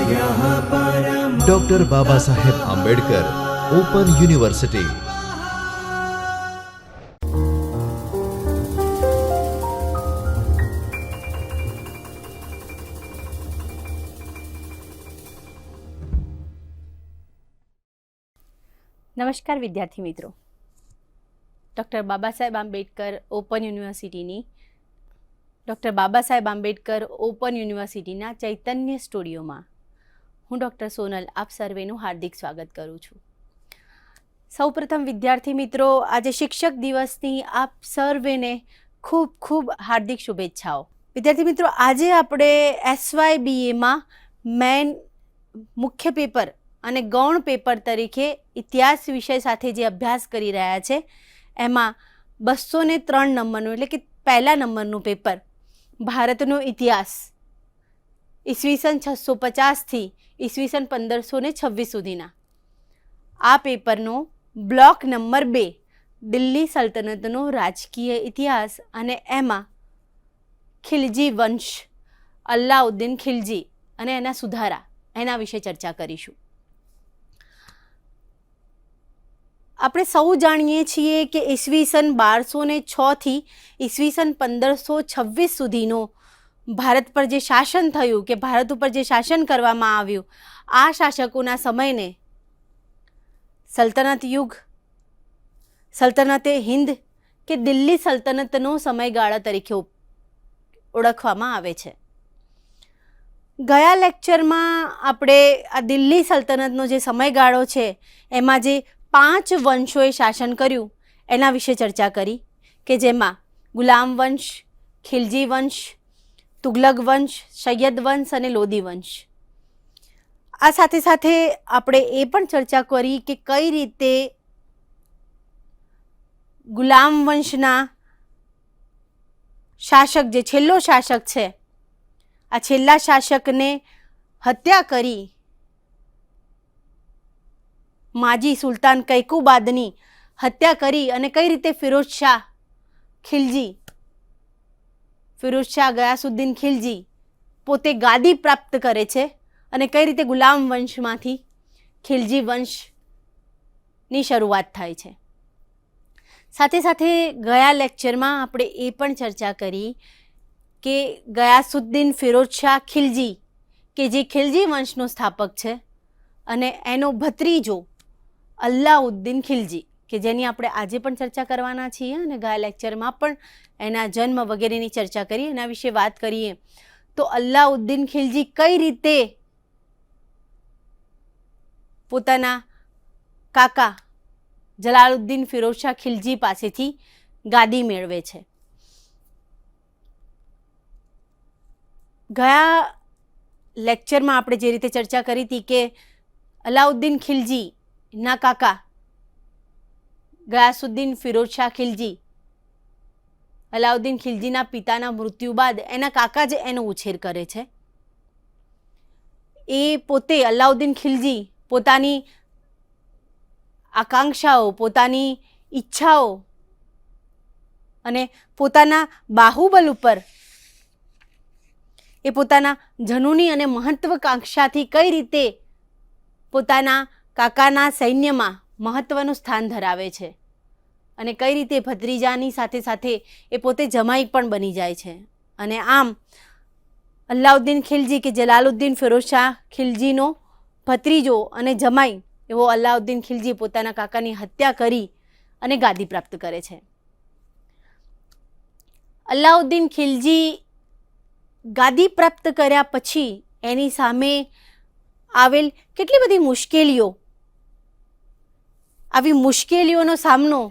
Doctor Baba Saheb Ambedkar open university. નમસ્કાર વિદ્યાર્થી મિત્રો, ડૉક્ટર બાબા સાહેબ આંબેડકર ઓપન યુનિવર્સિટીની ઓપન યુનિવર્સિટીના ચૈતન્ય સ્ટુડિયોમાં હું ડૉક્ટર સોનલ આપ સર્વેનું હાર્દિક સ્વાગત કરું છું. સૌપ્રથમ વિદ્યાર્થી મિત્રો, આજે શિક્ષક દિવસની આપ સર્વેને ખૂબ ખૂબ હાર્દિક શુભેચ્છાઓ. વિદ્યાર્થી મિત્રો, આજે આપણે SYBAમાં મેન મુખ્ય પેપર અને ગૌણ પેપર તરીકે ઇતિહાસ વિષય સાથે જે અભ્યાસ કરી રહ્યા છે એમાં 203 નંબરનું એટલે કે પહેલા નંબરનું પેપર ભારતનો ઇતિહાસ ઈસવીસન 650થી ઈસવીસન 1526 સુધીના આ પેપરનો બ્લોક નંબર 2 દિલ્હી સલ્તનતનો રાજકીય ઇતિહાસ અને એમાં ખિલજી વંશ, અલ્લાઉદ્દીન ખિલજી અને એના સુધારા એના વિશે ચર્ચા કરીશું. આપણે સૌ જાણીએ છીએ કે ઈસવીસન 1206થી ઈસવીસન 1526 સુધીનો ભારત પર જે શાસન થયું કે ભારત ઉપર જે શાસન કરવામાં આવ્યું, આ શાસકોના સમયને સલ્તનત યુગ, સલ્તનતે હિન્દ કે દિલ્હી સલ્તનતનો સમયગાળા તરીકે ઓળખવામાં આવે છે. ગયા લેક્ચરમાં આપણે આ દિલ્હી સલ્તનતનો જે સમયગાળો છે એમાં જે 5 વંશોએ શાસન કર્યું એના વિશે ચર્ચા કરી કે જેમાં ગુલામ વંશ, ખિલજી વંશ, તુગલક વંશ, સૈયદ વંશ અને લોદી વંશ. આ સાથે સાથે આપણે એ પણ ચર્ચા કરી કે કઈ રીતે ગુલામ વંશના શાસક, જે છેલ્લો શાસક છે, આ છેલ્લા શાસકને હત્યા કરી માજી સુલતાન કૈકુબાદની હત્યા કરી અને કઈ રીતે ફિરોઝ શાહ ગયાસુદ્દીન ખિલજી પોતે ગાદી પ્રાપ્ત કરે છે અને કઈ રીતે ગુલામ વંશમાંથી ખિલજી વંશની શરૂઆત થાય છે. સાથે સાથે ગયા લેક્ચરમાં આપણે એ પણ ચર્ચા કરી કે ગયાસુદ્દીન ફિરોઝ શાહ ખિલજી કે જે ખિલજી વંશનો સ્થાપક છે અને એનો ભત્રીજો અલ્લાઉદ્દીન ખિલજી કે જેની આપણે આજે પણ ચર્ચા કરવાના છીએ અને ગયા લેક્ચરમાં પણ એના જન્મ વગેરેની ચર્ચા કરીએ, એના વિશે વાત કરીએ તો અલ્લાઉદ્દીન ખિલજી કઈ રીતે પોતાના કાકા જલાલુદ્દીન ફિરોઝ શાહ ખિલજી પાસેથી ગાદી મેળવે છે. ગયા લેક્ચરમાં આપણે જે રીતે ચર્ચા કરી હતી કે અલાઉદ્દીન ખિલજીના કાકા ગયાસુદ્દીન ફિરોઝ શાહ ખિલજી અલાઉદ્દીન ખિલજીના પિતાના મૃત્યુ બાદ એના કાકા જ એનો ઉછેર કરે છે. એ પોતે અલાઉદ્દીન ખિલજી પોતાની આકાંક્ષાઓ, પોતાની ઈચ્છાઓ અને પોતાના બાહુબલ ઉપર એ પોતાના જનૂની અને મહત્વકાંક્ષાથી કઈ રીતે પોતાના કાકાના સૈન્યમાં મહત્વનું સ્થાન ધરાવે છે અને કઈ રીતે ભત્રીજાની સાથે સાથે એ પોતે જમાઈ પણ બની જાય છે. અને આમ અલ્લાઉદ્દીન ખિલજી કે જલાલુદ્દીન ફિરોઝ શાહ ખિલજીનો ભત્રીજો અને જમાઈ એવો અલ્લાઉદ્દીન ખિલજી પોતાના કાકાની હત્યા કરી અને ગાદી પ્રાપ્ત કરે છે. અલ્લાઉદ્દીન ખિલજી ગાદી પ્રાપ્ત કર્યા પછી એની સામે આવેલ કેટલી બધી મુશ્કેલીઓ, આવી મુશ્કેલીઓનો સામનો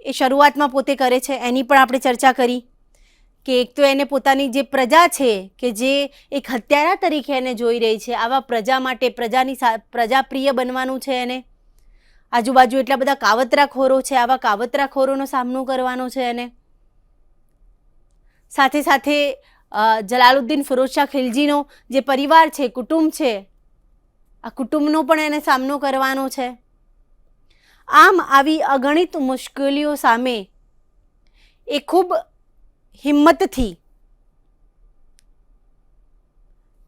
એ શરૂઆતમાં પોતે કરે છે એની પણ આપણે ચર્ચા કરી કે એક તો એને પોતાની જે પ્રજા છે કે જે એક હત્યારા તરીકે એને જોઈ રહી છે, આવા પ્રજા માટે પ્રજાપ્રિય બનવાનું છે એને. આજુબાજુ એટલા બધા કાવતરાખોરો છે, આવા કાવતરાખોરોનો સામનો કરવાનો છે એને. સાથે સાથે જલાલુદ્દીન ફિરોઝ શાહ ખિલજીનો જે પરિવાર છે, કુટુંબ છે, આ કુટુંબનો પણ એને સામનો કરવાનો છે. આમ આવી અગણિત મુશ્કેલીઓ સામે એ ખૂબ હિંમતથી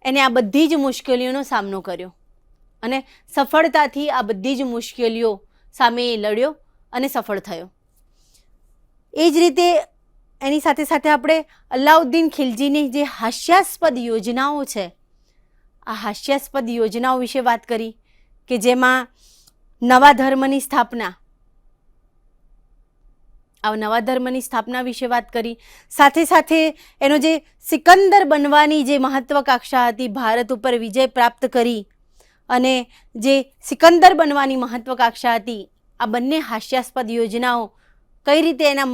એને આ બધી જ મુશ્કેલીઓનો સામનો કર્યો અને સફળતાથી આ બધી જ મુશ્કેલીઓ સામે એ લડ્યો અને સફળ થયો. એ જ રીતે એની સાથે સાથે આપણે અલાઉદ્દીન ખિલજીની જે હાસ્યાસ્પદ યોજનાઓ છે, આ હાસ્યાસ્પદ યોજનાઓ વિશે વાત કરી કે જેમાં નવા ધર્મની સ્થાપના વિશે વાત કરી. સાથે સાથે એનો જે સિકંદર બનવાની જે મહત્વકાંક્ષા હતી, ભારત ઉપર વિજય પ્રાપ્ત કરી અને જે સિકંદર બનવાની મહત્વકાંક્ષા હતી, આ બંને હાસ્યાસ્પદ યોજનાઓ કઈ રીતે એના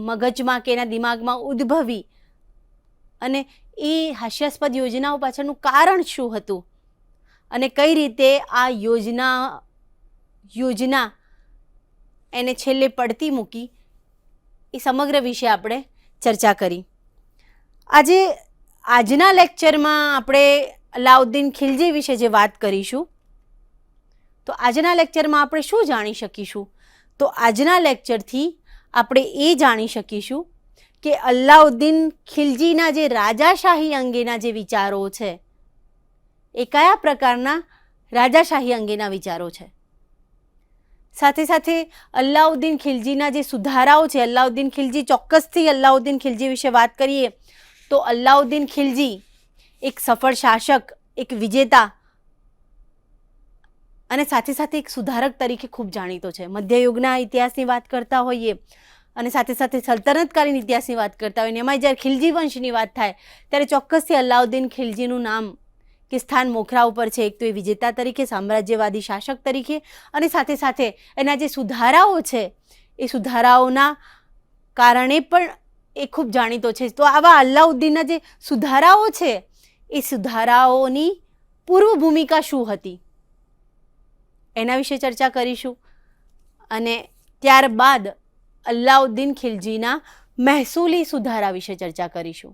મગજમાં કે એના દિમાગમાં ઉદ્ભવી અને એ હાસ્યાસ્પદ યોજનાઓ પાછળનું કારણ શું હતું અને કઈ રીતે આ યોજના એને છેલ્લે પડતી મૂકી, એ સમગ્ર વિશે આપણે ચર્ચા કરી. આજના લેક્ચરમાં આપણે અલાઉદ્દીન ખિલજી વિશે જે વાત કરીશું, તો આજના લેક્ચરમાં આપણે શું જાણી શકીશું? તો આજના લેક્ચરથી આપણે એ જાણી શકીશું કે અલાઉદ્દીન ખિલજીના જે રાજાશાહી અંગેના જે વિચારો છે, એ કયા પ્રકારના રાજાશાહી અંગેના વિચારો છે. સાથે સાથે અલાઉદ્દીન ખિલજીના જે સુધારાઓ છે, અલાઉદ્દીન ખિલજી, ચોક્કસથી અલાઉદ્દીન ખિલજી વિશે વાત કરીએ તો અલાઉદ્દીન ખિલજી એક સફળ શાસક, એક વિજેતા અને સાથે સાથે એક સુધારક તરીકે ખૂબ જાણીતો છે. મધ્યયુગના ઇતિહાસની વાત કરતા હોઈએ અને સાથે સાથે સલ્તનતકાલીન ઇતિહાસની વાત કરતા હોઈએ, એમાં જ્યારે ખિલજી વંશની વાત થાય ત્યારે ચોક્કસથી અલાઉદ્દીન ખિલજીનું નામ કે સ્થાન મોખરા ઉપર છે. એક તો એ વિજેતા તરીકે, સામ્રાજ્યવાદી શાસક તરીકે અને સાથે સાથે એના જે સુધારાઓ છે, એ સુધારાઓના કારણે પણ એ ખૂબ જાણીતો છે. તો આવા અલાઉદ્દીનના જે સુધારાઓ છે, એ સુધારાઓની પૂર્વ ભૂમિકા શું હતી એના વિશે ચર્ચા કરીશું અને ત્યારબાદ અલાઉદ્દીન ખિલજીના મહેસૂલી સુધારા વિશે ચર્ચા કરીશું.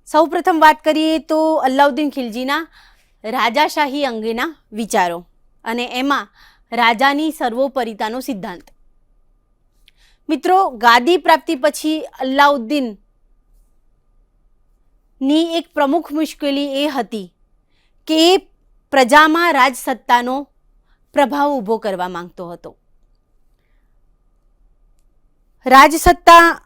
સૌપ્રથમ વાત કરીએ તો અલાઉદ્દીન ખિલજીના રાજાશાહી અંગેના વિચારો અને એમાં રાજાની સર્વોપરિતાનો સિદ્ધાંત. મિત્રો, ગાદી પ્રાપ્તિ પછી અલાઉદ્દીનની એક પ્રમુખ મુશ્કેલી એ હતી કે એ પ્રજામાં રાજસત્તાનો પ્રભાવ ઊભો કરવા માંગતો હતો. રાજસત્તામાં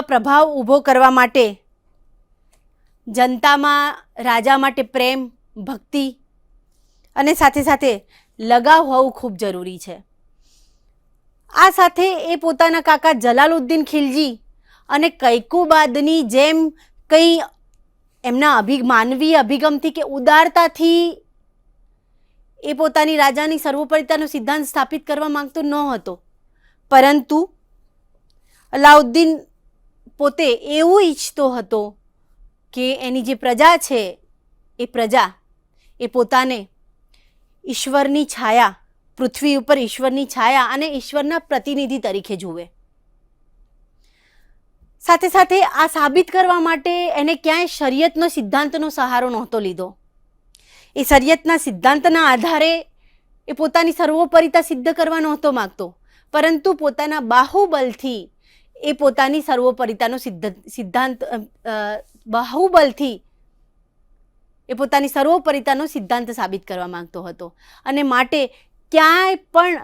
પ્રભાવ ઊભો કરવા માટે જનતામાં રાજા માટે પ્રેમ, ભક્તિ અને સાથે સાથે લગાવ હોવું ખૂબ જરૂરી છે. આ સાથે એ પોતાના કાકા જલાલુદ્દીન ખિલજી અને કૈકુબાદની જેમ કંઈ એમના માનવીય અભિગમથી કે ઉદારતાથી એ પોતાની રાજાની સર્વોપરિતાનો સિદ્ધાંત સ્થાપિત કરવા માંગતો ન હતો, પરંતુ અલાઉદ્દીન પોતે એવું ઈચ્છતો હતો કે એની જે પ્રજા છે, એ પ્રજા એ પોતાને ઈશ્વરની છાયા, પૃથ્વી ઉપર ઈશ્વરની છાયા અને ઈશ્વરના પ્રતિનિધિ તરીકે જુએ. સાથે સાથે આ સાબિત કરવા માટે એને ક્યાંય શરિયતનો સિદ્ધાંતનો સહારો નહોતો લીધો. એ શરિયતના સિદ્ધાંતના આધારે એ પોતાની સર્વોપરિતા સિદ્ધ કરવા નહોતો માગતો, પરંતુ પોતાના બાહુબલથી એ પોતાની સર્વોપરિતાનો સિદ્ધાંત સાબિત કરવા માંગતો હતો અને માટે ક્યાંય પણ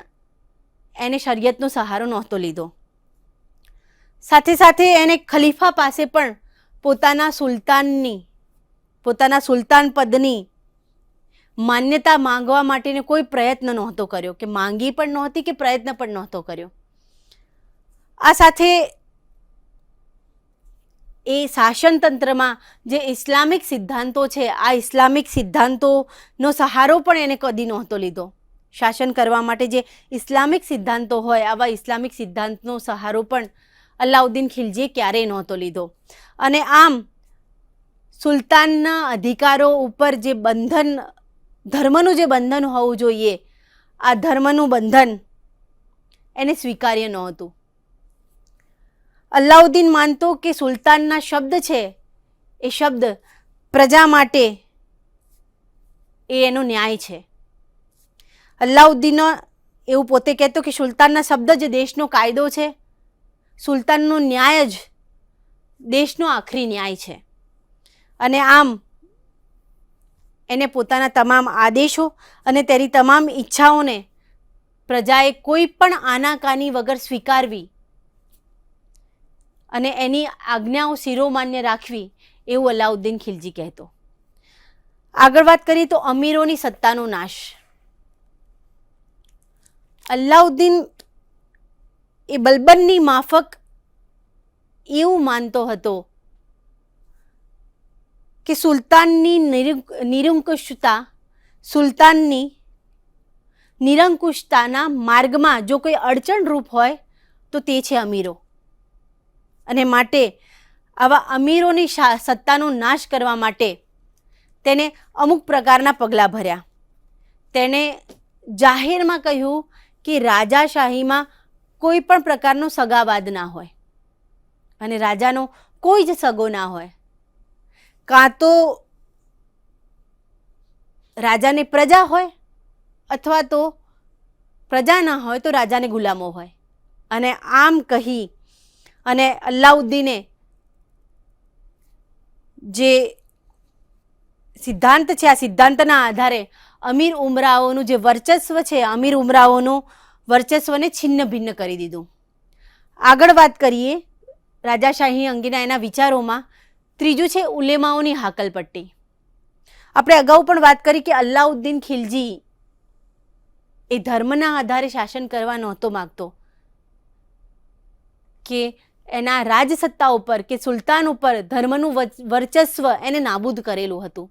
એને શરિયતનો સહારો નહોતો લીધો. સાથે સાથે એને ખલીફા પાસે પણ પોતાના સુલતાન પદની માન્યતા માંગવા માટેનો કોઈ પ્રયત્ન નહોતો કર્યો, કે માંગી પણ નહોતી કે પ્રયત્ન પણ નહોતો કર્યો. આ સાથે એ શાસનતંત્રમાં જે ઇસ્લામિક સિદ્ધાંતો છે, આ ઇસ્લામિક સિદ્ધાંતોનો સહારો પણ એને કદી નહોતો લીધો. શાસન કરવા માટે જે ઇસ્લામિક સિદ્ધાંતો હોય, આવા ઇસ્લામિક સિદ્ધાંતનો સહારો પણ અલાઉદ્દીન ખિલજીએ ક્યારેય નહોતો લીધો. અને આમ સુલતાનના અધિકારો ઉપર જે ધર્મનું જે બંધન હોવું જોઈએ, આ ધર્મનું બંધન એને સ્વીકાર્ય નહોતું. અલાઉદ્દીન માનતો કે સુલતાનના શબ્દ છે, એ શબ્દ પ્રજા માટે એનો ન્યાય છે. અલાઉદ્દીન એવું પોતે કહેતો કે સુલતાનના શબ્દ જ દેશનો કાયદો છે, સુલતાનનો ન્યાય જ દેશનો આખરી ન્યાય છે અને આમ એને પોતાના તમામ આદેશો અને તેની તમામ ઈચ્છાઓને પ્રજાએ કોઈ પણ આનાકાની વગર સ્વીકારવી અને એની આજ્ઞાઓ શિરોમાન્ય રાખવી એવું અલાઉદ્દીન ખિલજી કહેતો. આગળ વાત કરીએ તો અમીરોની સત્તાનો નાશ. અલાઉદ્દીન એ બલબનની માફક એવું માનતો હતો કે સુલતાનની નિરંકુશતા, સુલતાનની નિરંકુશતાના માર્ગમાં જો કોઈ અડચણરૂપ હોય તો તે છે અમીરો, અને માટે આવા અમીરોની સત્તાનો નાશ કરવા માટે તેને અમુક પ્રકારના પગલાં ભર્યા. તેણે જાહેરમાં કહ્યું કે રાજાશાહીમાં કોઈ પણ પ્રકારનો સગાવાદ ના હોય અને રાજાનો કોઈ જ સગો ના હોય. કાં તો રાજાને પ્રજા હોય અથવા તો પ્રજા ના હોય તો રાજાને ગુલામો હોય. અને આમ કહી અને અલાઉદ્દીને જે સિદ્ધાંત છે, આ સિદ્ધાંતના આધારે અમીર ઉમરાઓનું જે વર્ચસ્વ છે, અમીર ઉમરાઓનું વર્ચસ્વને છિન્ન ભિન્ન કરી દીધું. આગળ વાત કરીએ રાજાશાહી અંગેના એના વિચારોમાં. ત્રીજું છે ઉલેમાઓની હાકલપટ્ટી. આપણે અગાઉ પણ વાત કરી કે અલાઉદ્દીન ખિલજી એ ધર્મના આધારે શાસન કરવા નહોતો માગતો, કે એના રાજસત્તા ઉપર કે સુલતાન ઉપર ધર્મનું વર્ચસ્વ એને નાબૂદ કરેલું હતું.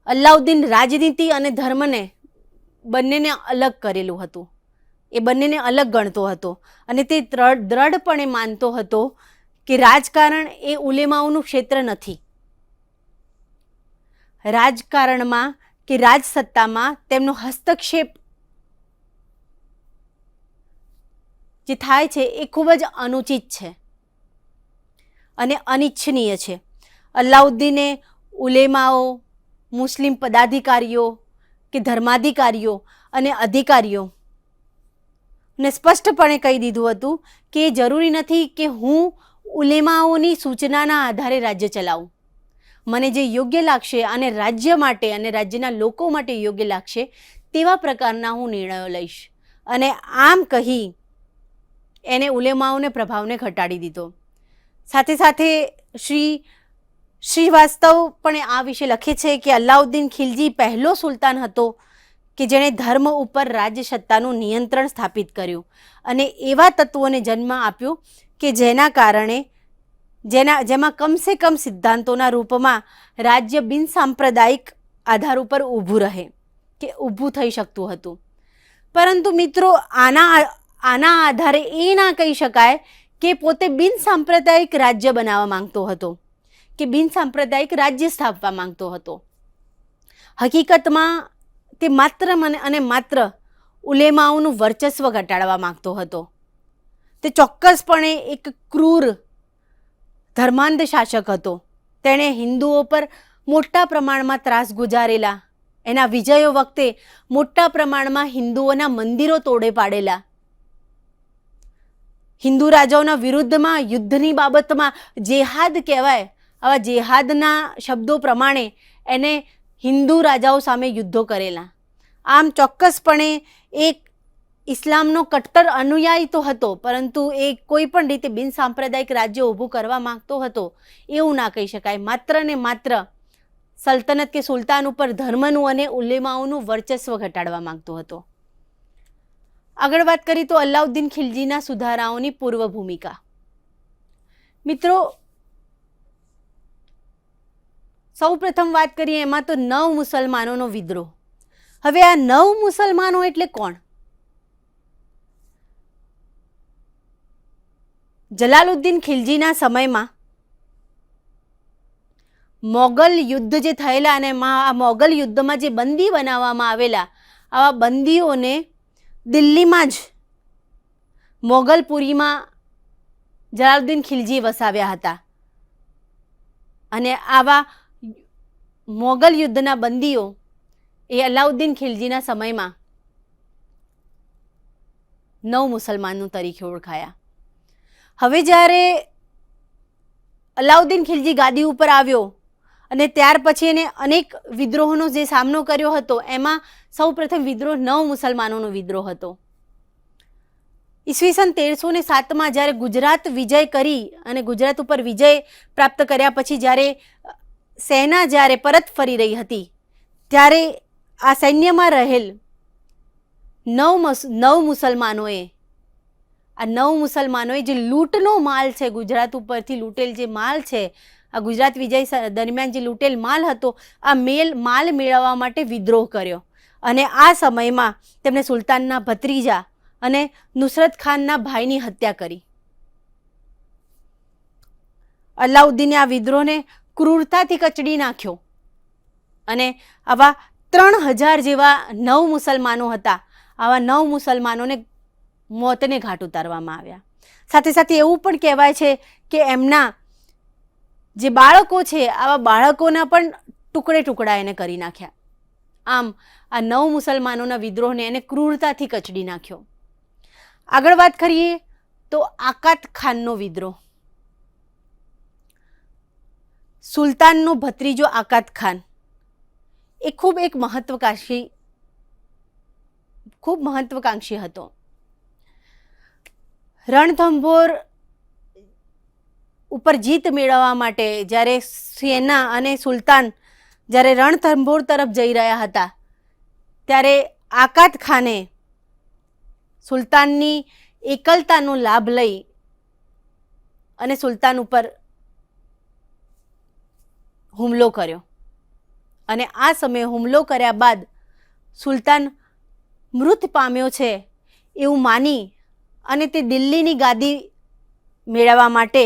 અલાઉદ્દીન રાજનીતિ અને ધર્મને બંનેને અલગ કરેલું હતું. એ બંનેને અલગ ગણતો હતો અને તે દ્રઢપણે માનતો હતો કે રાજકારણ એ ઉલેમાઓનું ક્ષેત્ર નથી. રાજકારણમાં કે રાજસત્તામાં તેમનો હસ્તક્ષેપ જે થાય છે એ ખૂબ જ અનુચિત છે અને અનિચ્છનીય છે. અલાઉદ્દીને ઉલેમાઓ, મુસ્લિમ પદાધિકારીઓ કે ધર્માધિકારીઓ અને અધિકારીઓ ને સ્પષ્ટપણે કહી દીધું હતું કે જરૂરી નથી કે હું ઉલેમાઓની સૂચનાના આધારે રાજ્ય ચલાવું. મને જે યોગ્ય લાગશે અને રાજ્ય માટે અને રાજ્યના લોકો માટે યોગ્ય લાગશે તેવા પ્રકારના હું નિર્ણયો લઈશ. અને આમ કહી એને ઉલેમાઓને પ્રભાવને ઘટાડી દીધો. સાથે સાથે શ્રીવાસ્તવ પણ આ વિશે લખે છે કે અલાઉદ્દીન ખિલજી પહેલો સુલતાન હતો કે જેણે ધર્મ ઉપર રાજ્ય સત્તાનું નિયંત્રણ સ્થાપિત કર્યું અને એવા તત્વોને જન્મ આપ્યો કે જેના કારણે જેમાં કમસે કમ સિદ્ધાંતોના રૂપમાં રાજ્ય બિનસાંપ્રદાયિક આધાર ઉપર ઊભું રહે કે ઊભું થઈ શકતું હતું. પરંતુ મિત્રો આના આધારે એ ના કહી શકાય કે પોતે બિનસાંપ્રદાયિક રાજ્ય બનાવવા માંગતો હતો કે બિનસાંપ્રદાયિક રાજ્ય સ્થાપવા માંગતો હતો. હકીકતમાં તે માત્ર અને માત્ર ઉલેમાઓનું વર્ચસ્વ ઘટાડવા માંગતો હતો. તે ચોક્કસપણે એક ક્રૂર ધર્માંધ શાસક હતો. તેણે હિન્દુઓ પર મોટા પ્રમાણમાં ત્રાસ ગુજારેલા, એના વિજયો વખતે મોટા પ્રમાણમાં હિન્દુઓના મંદિરો તોડે પાડેલા, હિન્દુ રાજાઓના વિરુદ્ધમાં યુદ્ધની બાબતમાં જેહાદ કહેવાય આવા જેહાદના શબ્દો પ્રમાણે એને હિન્દુ રાજાઓ સામે યુદ્ધો કરેલા. આમ ચોક્કસપણે એક ઇસ્લામનો કટ્ટર અનુયાયી તો હતો, પરંતુ એ કોઈ પણ રીતે બિનસાંપ્રદાયિક રાજ્ય ઊભું કરવા માંગતો હતો એવું ના કહી શકાય. માત્ર ને માત્ર સલ્તનત કે સુલતાન ઉપર ધર્મનું અને ઉલેમાઓનું વર્ચસ્વ ઘટાડવા માંગતો હતો. આગળ વાત કરીએ તો અલાઉદ્દીન ખિલજીના સુધારાઓની પૂર્વ ભૂમિકા. મિત્રો, સૌ પ્રથમ વાત કરીએ એમાં તો 9 મુસલમાનોનો વિદ્રોહ. હવે આ 9 મુસલમાનો એટલે કોણ? જલાલુદ્દીન ખિલજીના સમયમાં મોગલ યુદ્ધ જે થયેલા અને આ મોગલ યુદ્ધમાં જે બંદી બનાવવામાં આવેલા, આવા બંદીઓને દિલ્હીમાં જ મોગલપુરીમાં જલાલુદ્દીન ખિલજી વસાવ્યા હતા. અને આવા મોગલ યુદ્ધના બંદીઓ એ અલાઉદ્દીન ખિલજીના સમયમાં 9 મુસલમાનો તરીકે ઓળખાયા. હવે જ્યારે અલાઉદ્દીન ખિલજી ગાદી ઉપર આવ્યો અને ત્યાર પછી એને અનેક વિદ્રોહોનો જે સામનો કર્યો હતો, એમાં સૌપ્રથમ વિદ્રોહ 9 મુસલમાનોનો વિદ્રોહ હતો. ઈસવીસન 1307માં જ્યારે ગુજરાત વિજય કરી અને ગુજરાત ઉપર વિજય પ્રાપ્ત કર્યા પછી જ્યારે સેના જ્યારે પરત ફરી રહી હતી, ત્યારે આ સૈન્યમાં રહેલ 9 મુસલમાનોએ જે લૂંટનો માલ છે, ગુજરાત ઉપરથી લૂંટેલ જે માલ છે, આ ગુજરાત વિજય દરમિયાન જે લૂંટેલ માલ હતો, આ માલ મેળવવા માટે વિદ્રોહ કર્યો. અને આ સમયમાં તેમણે સુલતાનના ભત્રીજા અને નુસરત ખાનના ભાઈની હત્યા કરી. અલાઉદ્દીને આ વિદ્રોહને ક્રૂરતાથી કચડી નાખ્યો અને આવા 3000 જેવા 9 મુસલમાનો હતા, આવા 9 મુસલમાનોને મોતને ઘાટ ઉતારવામાં આવ્યા. સાથે સાથે એવું પણ કહેવાય છે કે એમના જે બાળકો છે, આવા બાળકોના પણ ટુકડે ટુકડા એને કરી નાખ્યા. આમ આ 9 મુસલમાનોના વિદ્રોહને એને ક્રૂરતાથી કચડી નાખ્યો. આગળ વાત કરીએ તો આકાત ખાનનો વિદ્રોહ. સુલતાનનો ભત્રીજો આકાત ખાન એ ખૂબ મહત્વકાંક્ષી હતો. રણથંભોર ઉપર જીત મેળવવા માટે જ્યારે સેના અને સુલતાન જ્યારે રણથંભોર તરફ જઈ રહ્યા હતા, ત્યારે આકાત ખાને સુલતાનની એકલતાનો લાભ લઈ અને સુલતાન ઉપર હુમલો કર્યો. અને આ સમયે હુમલો કર્યા બાદ સુલતાન મૃત પામ્યો છે એવું માની અને તે દિલ્હીની ગાદી મેળવવા માટે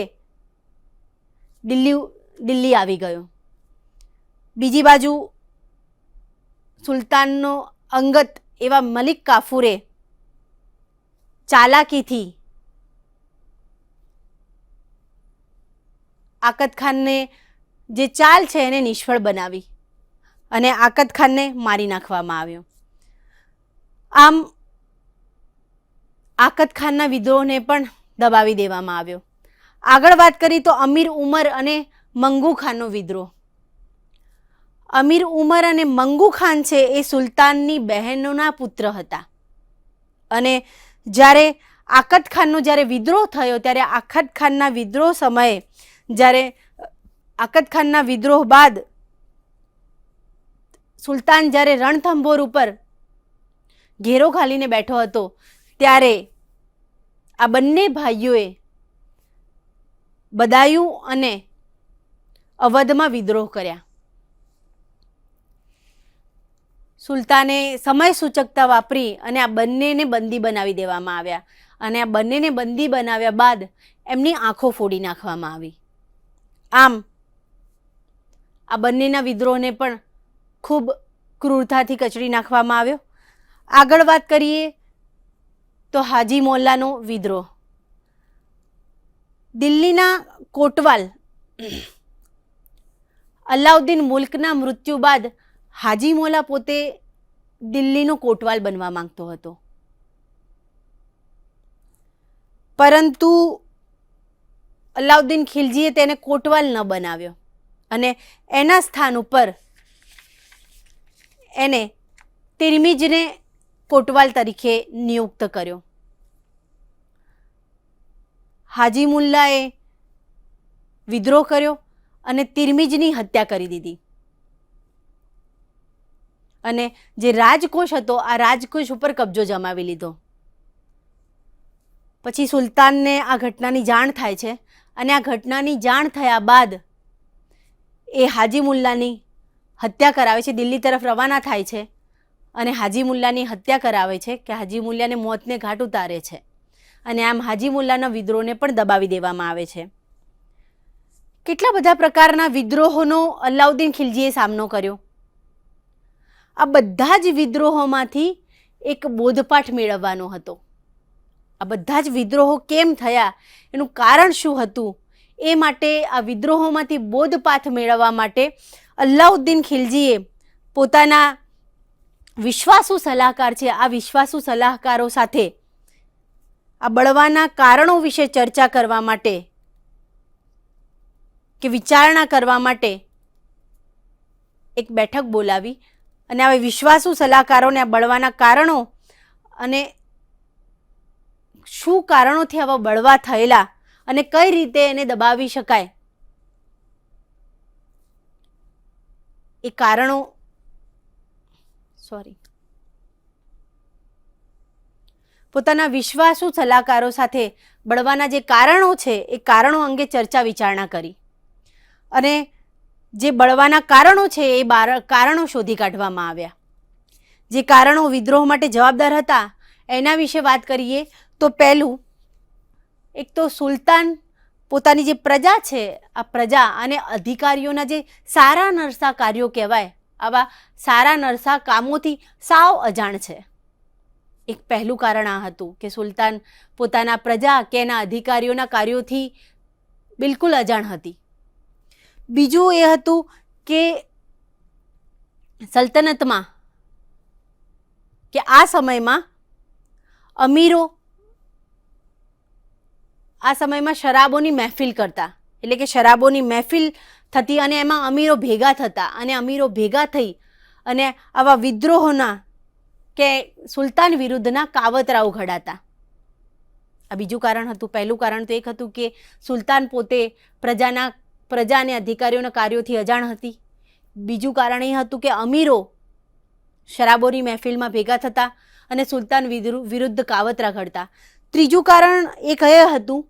દિલ્હી આવી ગયો. બીજી બાજુ સુલતાનનો અંગત એવા મલિક કાફુરે ચાલાકીથી આકત ખાનને જે ચાલ છે એને નિષ્ફળ બનાવી અને આકત ખાનને મારી નાખવામાં આવ્યો. આમ આકત ખાનના વિદ્રોહને પણ દબાવી દેવામાં આવ્યો. આગળ વાત કરી તો અમીર ઉમર અને મંગુ ખાનનો વિદ્રોહ. અમીર ઉમર અને મંગુ ખાન છે એ સુલતાનની બહેનોના પુત્ર હતા અને જ્યારે આકત ખાનનો જ્યારે વિદ્રોહ થયો, ત્યારે આકત ખાનના વિદ્રોહ સમયે જ્યારે આકત ખાનના વિદ્રોહ બાદ સુલતાન જ્યારે રણથંભોર ઉપર ઘેરો ઘાલીને બેઠો હતો, ત્યારે આ બંને ભાઈઓએ બદાયુ અને અવધમાં વિદ્રોહ કર્યા. સુલતાને સમય સૂચકતા વાપરી અને આ બંનેને બંદી બનાવી દેવામાં આવ્યા અને આ બંનેને બંદી બનાવ્યા બાદ એમની આંખો ફોડી નાખવામાં આવી. આમ આ બંનેના વિદ્રોહને પણ ખૂબ ક્રૂરતાથી કચડી નાખવામાં આવ્યો. આગળ વાત કરીએ તો હાજી મોલ્લાનો વિદ્રોહ. દિલ્હીના કોટવાલ અલાઉદ્દીન મુલ્કના મૃત્યુ બાદ હાજી મોલ્લા પોતે દિલ્હીનો કોટવાલ બનવા માંગતો હતો, પરંતુ અલાઉદ્દીન ખિલજીએ તેને કોટવાલ ન બનાવ્યો અને એના સ્થાન ઉપર એને તિર્મિજને કોટવાલ તરીકે નિયુક્ત કર્યો. હાજી મુલ્લાએ વિદ્રોહ કર્યો અને તિર્મિજની હત્યા કરી દીધી અને જે રાજકોષ હતો, આ રાજકોષ ઉપર કબજો જમાવી લીધો. પછી સુલતાનને આ ઘટનાની જાણ થાય છે અને આ ઘટનાની જાણ થયા બાદ એ હાજી મુલ્લાની હત્યા કરાવે છે, દિલ્હી તરફ રવાના થાય છે અને હાજી મુલ્લાની હત્યા કરાવે છે કે હાજી મુલ્લાને મોતને ઘાટ ઉતારે છે અને આમ હાજી મુલ્લાના વિદ્રોહને પણ દબાવી દેવામાં આવે છે. કેટલા બધા પ્રકારના વિદ્રોહોનો અલાઉદ્દીન ખિલજીએ સામનો કર્યો. આ બધા જ વિદ્રોહોમાંથી એક બોધપાઠ મેળવવાનો હતો. આ બધા જ વિદ્રોહો કેમ થયા, એનું કારણ શું હતું, એ માટે આ વિદ્રોહોમાંથી બોધપાઠ મેળવવા માટે અલાઉદ્દીન ખિલજીએ પોતાના વિશ્વાસુ સલાહકાર છે, આ વિશ્વાસુ સલાહકારો સાથે આ બળવાના કારણો વિશે ચર્ચા કરવા માટે કે વિચારણા કરવા માટે એક બેઠક બોલાવી અને હવે વિશ્વાસુ સલાહકારોને આ બળવાના કારણો અને શું કારણોથી આવા બળવા થયેલા અને કઈ રીતે એને દબાવી શકાય એ કારણો પોતાના વિશ્વાસુ સલાહકારો સાથે બળવાના જે કારણો છે એ કારણો અંગે ચર્ચા વિચારણા કરી અને જે બળવાના કારણો છે એ કારણો શોધી કાઢવામાં આવ્યા. જે કારણો વિદ્રોહ માટે જવાબદાર હતા એના વિશે વાત કરીએ તો પહેલું, એક તો સુલતાન પોતાની જે પ્રજા છે આ પ્રજા અને અધિકારીઓના જે સારા નરસા કાર્યો કહેવાય આવા સારા નરસા કામોથી સાવ અજાણ છે. એક પહેલું કારણ આ હતું કે સુલતાન પોતાના પ્રજા કે એના અધિકારીઓના કાર્યોથી બિલકુલ અજાણ હતી. બીજું એ હતું કે સલ્તનતમાં કે આ સમયમાં અમીરો આ સમયમાં શરાબોની મહેફિલ કરતા, એટલે કે શરાબોની મહેફિલ થતી અને એમાં અમીરો ભેગા થતા અને અમીરો ભેગા થઈ અને આવા વિદ્રોહોના કે સુલતાન વિરુદ્ધના કાવતરાઓ ઘડાતા. આ બીજું કારણ હતું. પહેલું કારણ તો એક હતું કે સુલતાન પોતે પ્રજા અને અધિકારીઓના કાર્યોથી અજાણ હતી. બીજું કારણ એ હતું કે અમીરો શરાબોની મહેફિલમાં ભેગા થતા અને સુલતાન વિરુદ્ધ કાવતરા ઘડતા. ત્રીજું કારણ એક એ હતું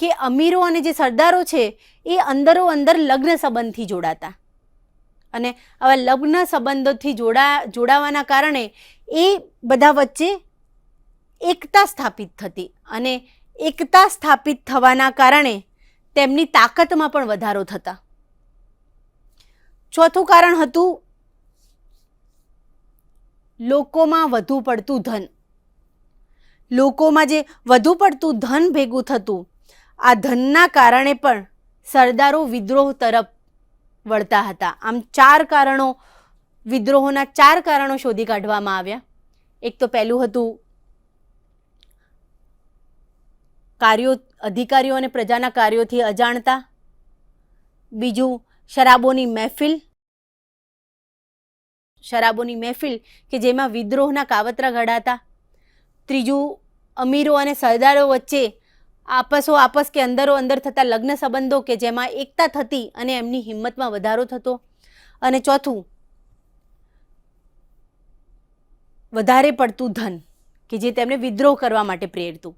કે અમીરો અને જે સરદારો છે એ અંદરો અંદર લગ્ન સંબંધથી જોડાતા અને આવા લગ્ન સંબંધોથી જોડાવાના કારણે એ બધા વચ્ચે એકતા સ્થાપિત થતી અને એકતા સ્થાપિત થવાના કારણે તેમની તાકાતમાં પણ વધારો થતા. ચોથું કારણ હતું લોકોમાં વધુ પડતું ધન. લોકોમાં જે વધુ પડતું ધન ભેગું થતું, આ ધનના કારણે પણ સરદારો વિદ્રોહ તરફ વળતા હતા. આમ વિદ્રોહોના 4 કારણો શોધી કાઢવામાં આવ્યા. એક તો પહેલું હતું અધિકારીઓ અને પ્રજાના કાર્યોથી અજાણતા. બીજું શરાબોની મહેફિલ કે જેમાં વિદ્રોહના કાવતરા ઘડાતા. ત્રીજું અમીરો અને સરદારો વચ્ચે આપસ કે અંદરો અંદર થતા લગ્ન સંબંધો કે જેમાં એકતા થતી અને એમની હિંમતમાં વધારો થતો. અને ચોથું વધારે પડતું ધન કે જે તેમને વિદ્રોહ કરવા માટે પ્રેરતું.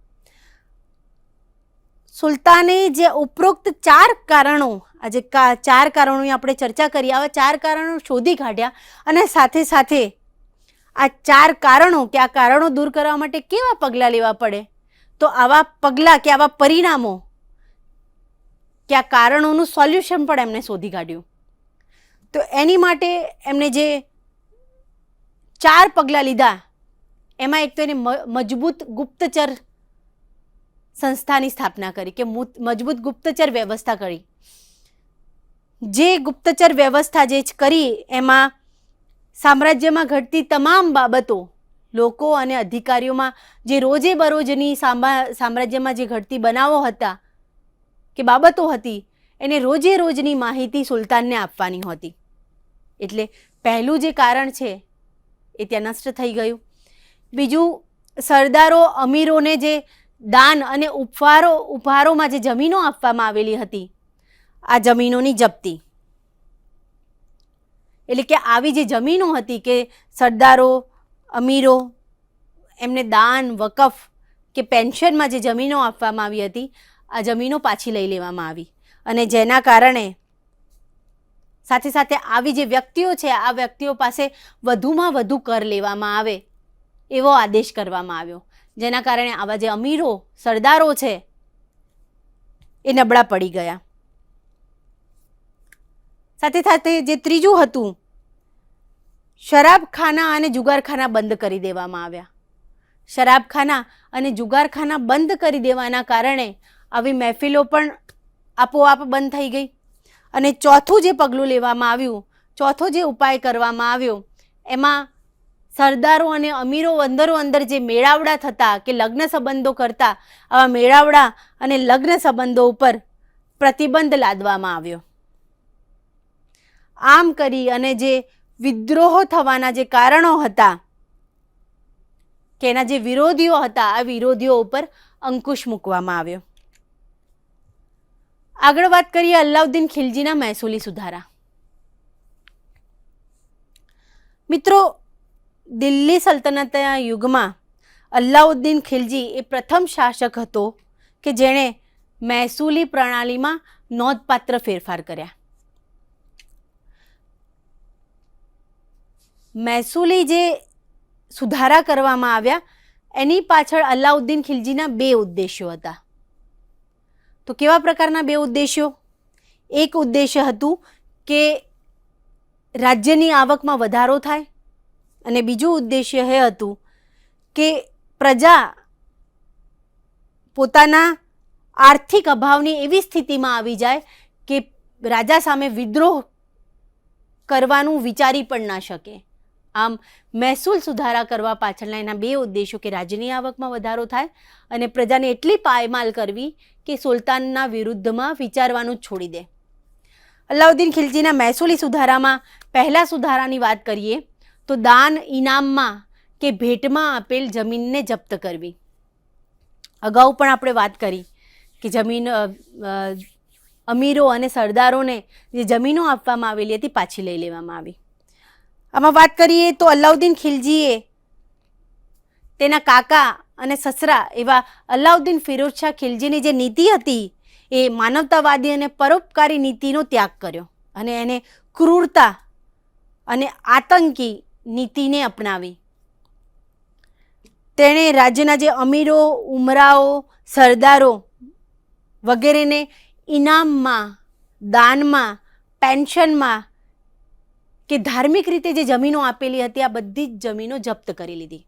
સુલતાને જે ઉપરોક્ત 4 કારણો, આજે 4 કારણોની આપણે ચર્ચા કરી, આવા 4 કારણો શોધી કાઢ્યા અને સાથે સાથે આ 4 કારણો કે આ કારણો દૂર કરવા માટે કેવા પગલાં લેવા પડે, તો આવા પગલાં કે આવા પરિણામો કે આ કારણોનું સોલ્યુશન પણ એમને શોધી કાઢ્યું. તો એની માટે એમણે જે 4 પગલાં લીધા એમાં એક તો એને મજબૂત ગુપ્તચર સંસ્થાની સ્થાપના કરી કે મજબૂત ગુપ્તચર વ્યવસ્થા કરી. જે ગુપ્તચર વ્યવસ્થા જે કરી એમાં સામ્રાજ્યમાં ઘટતી તમામ બાબતો, લોકો અને અધિકારીઓમાં જે રોજે બરોજની સામ્રાજ્યમાં જે ઘટતી બનાવો હતા કે બાબતો હતી એને રોજે રોજની માહિતી સુલતાનને આપવાની હતી. એટલે પહેલું જે કારણ છે એ ત્યાં નષ્ટ થઈ ગયું. બીજું, સરદારો અમીરોને જે દાન અને ઉપહારોમાં જે જમીનો આપવામાં આવેલી હતી આ જમીનોની જપ્તી, એટલે કે આવી જે જમીનો હતી કે સરદારો અમીરો એમને દાન, વકફ કે પેન્શનમાં જે જમીનો આપવામાં આવી હતી આ જમીનો પાછી લઈ લેવામાં આવી અને જેના કારણે સાથે સાથે આવી જે વ્યક્તિઓ છે આ વ્યક્તિઓ પાસે વધુમાં વધુ કર લેવામાં આવે એવો આદેશ કરવામાં આવ્યો. જેના કારણે આવા જે અમીરો સરદારો છે એ નબળા પડી ગયા. સાથે સાથે જે ત્રીજું હતું, શરાબખાના અને જુગારખાના બંધ કરી દેવામાં આવ્યા. શરાબખાના અને જુગારખાના બંધ કરી દેવાના કારણે આવી મહેફિલો પણ આપોઆપ બંધ થઈ ગઈ. અને ચોથું જે પગલું લેવામાં આવ્યું, ચોથો જે ઉપાય કરવામાં આવ્યો એમાં સરદારો અને અમીરો અંદરો અંદર જે મેળાવડા થતા કે લગ્ન સંબંધો કરતા, આવા મેળાવડા અને લગ્ન સંબંધો ઉપર પ્રતિબંધ લાદવામાં આવ્યો. આમ કરી અને જે વિદ્રોહ થવાના જે કારણો હતા કે એના જે વિરોધીઓ હતા, આ વિરોધીઓ ઉપર અંકુશ મૂકવામાં આવ્યો. આગળ વાત કરીએ અલાઉદ્દીન ખિલજીના મહેસૂલી સુધારા. મિત્રો, દિલ્હી સલ્તનતના યુગમાં અલાઉદ્દીન ખિલજી એ પ્રથમ શાસક હતો કે જેણે મહેસૂલી પ્રણાલીમાં નોંધપાત્ર ફેરફાર કર્યા. મહેસૂલી જે સુધારા કરવામાં આવ્યા એની પાછળ અલાઉદ્દીન ખિલજીના 2 ઉદ્દેશ્યો હતા. તો કેવા પ્રકારના 2 ઉદ્દેશ્યો? એક ઉદ્દેશ્ય હતું કે રાજ્યની આવકમાં વધારો થાય અને બીજું ઉદ્દેશ્ય એ હતું કે પ્રજા પોતાના આર્થિક અભાવની એવી સ્થિતિમાં આવી જાય કે રાજા સામે વિદ્રોહ કરવાનું વિચારી પણ ના શકે. આમ મહેસૂલ સુધારા કરવા પાછળના એના 2 ઉદ્દેશો કે રાજ્યની આવકમાં વધારો થાય અને પ્રજાને એટલી પાયમાલ કરવી કે સુલતાનના વિરુદ્ધમાં વિચારવાનું જ છોડી દે. અલાઉદ્દીન ખિલજીના મહેસૂલી સુધારામાં પહેલા સુધારાની વાત કરીએ તો દાન ઇનામમાં કે ભેટમાં આપેલ જમીનને જપ્ત કરવી. અગાઉ પણ આપણે વાત કરી કે જમીન અમીરો અને સરદારોને જે જમીનો આપવામાં આવેલી હતી પાછી લઈ લેવામાં આવી. આમાં વાત કરીએ તો અલાઉદ્દીન ખિલજીએ તેના કાકા અને સસરા એવા અલાઉદ્દીન ફિરોઝ શાહ ખિલજીની જે નીતિ હતી એ માનવતાવાદી અને પરોપકારી નીતિનો ત્યાગ કર્યો અને એને ક્રૂરતા અને આતંકી નીતિને અપનાવી. તેણે રાજ્યના જે અમીરો, ઉમરાઓ, સરદારો વગેરેને ઇનામમાં, દાનમાં, પેન્શનમાં કે ધાર્મિક રીતે જે જમીનો આપેલી હતી આ બધી જ જમીનો જપ્ત કરી લીધી.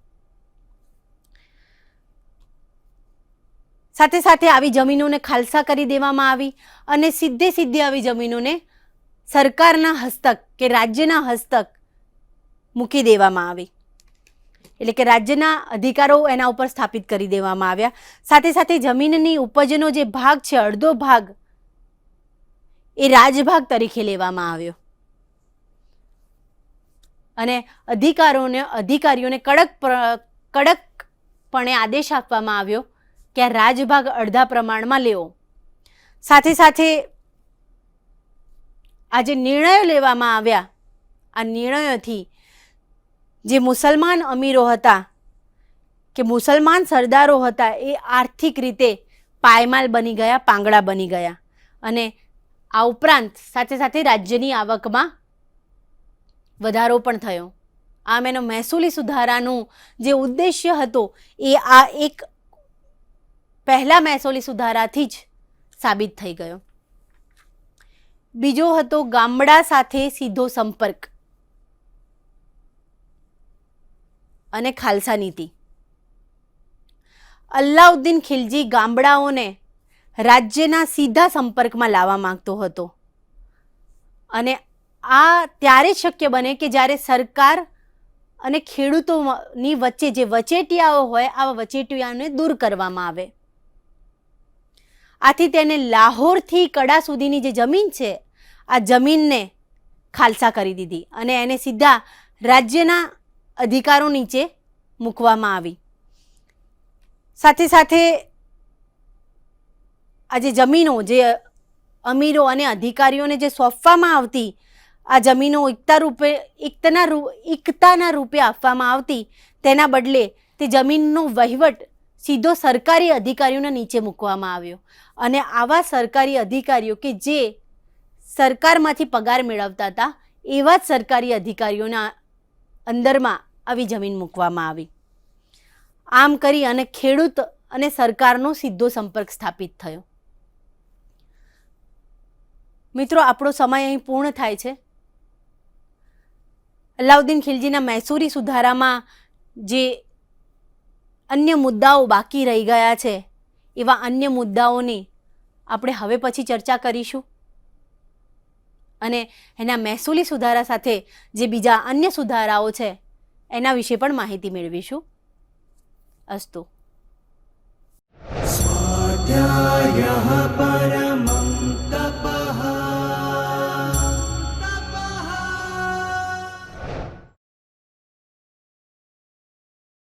સાથે સાથે આવી જમીનોને ખાલસા કરી દેવામાં આવી અને સીધી આવી જમીનોને સરકારના હસ્તક કે રાજ્યના હસ્તક મૂકી દેવામાં આવી. એટલે કે રાજ્યના અધિકારો એના ઉપર સ્થાપિત કરી દેવામાં આવ્યા. સાથે સાથે જમીનની ઉપજનો જે ભાગ છે, અડધો ભાગ, એ રાજભાગ તરીકે લેવામાં આવ્યો અને અધિકારીઓને કડકપણે આદેશ આપવામાં આવ્યો કે આ રાજભાગ અડધા પ્રમાણમાં લેવો. સાથે સાથે આ જે નિર્ણયો લેવામાં આવ્યા, આ નિર્ણયોથી જે મુસલમાન અમીરો હતા કે મુસલમાન સરદારો હતા એ આર્થિક રીતે પાયમાલ બની ગયા, પાંગડા બની ગયા અને આ ઉપરાંત સાથે સાથે રાજ્યની આવકમાં વધારો પણ થયો. આમ એનો મહેસૂલી સુધારાનું જે ઉદ્દેશ્ય હતો એ આ એક પહેલા મહેસૂલી સુધારાથી જ સાબિત થઈ ગયો. બીજો હતો ગામડા સાથે સીધો સંપર્ક અને ખાલસા નીતિ. અલાઉદ્દીન ખિલજી ગામડાઓને રાજ્યના સીધા સંપર્કમાં લાવવા માંગતો હતો અને આ ત્યારે જ શક્ય બને કે જ્યારે સરકાર અને ખેડૂતોની વચ્ચે જે વચેટિયાઓ હોય આવા વચેટિયાઓને દૂર કરવામાં આવે. આથી તેને લાહોરથી કડા સુધીની જે જમીન છે આ જમીનને ખાલસા કરી દીધી અને એને સીધા રાજ્યના અધિકારો નીચે મૂકવામાં આવી. સાથે સાથે આ જે જમીનો જે અમીરો અને અધિકારીઓને જે સોંપવામાં આવતી આ જમીનો ઇકતાના રૂપે આપવામાં આવતી, તેના બદલે તે જમીનનો વહીવટ સીધો સરકારી અધિકારીઓના નીચે મૂકવામાં આવ્યો અને આવા સરકારી અધિકારીઓ કે જે સરકારમાંથી પગાર મેળવતા હતા એવા જ સરકારી અધિકારીઓના અંદરમાં આવી જમીન મૂકવામાં આવી. આમ કરી અને ખેડૂત અને સરકારનો સીધો સંપર્ક સ્થાપિત થયો. મિત્રો, આપણો સમય અહીં પૂર્ણ થાય છે. અલાઉદ્દીન ખિલજીના મહેસૂરી સુધારામાં જે અન્ય મુદ્દાઓ બાકી રહી ગયા છે એવા અન્ય મુદ્દાઓની આપણે હવે પછી ચર્ચા કરીશું અને એના મહેસૂલી સુધારા સાથે જે બીજા અન્ય સુધારાઓ છે એના વિશે પણ માહિતી મેળવીશું. અસ્તુ. સ્વાધ્યાયઃ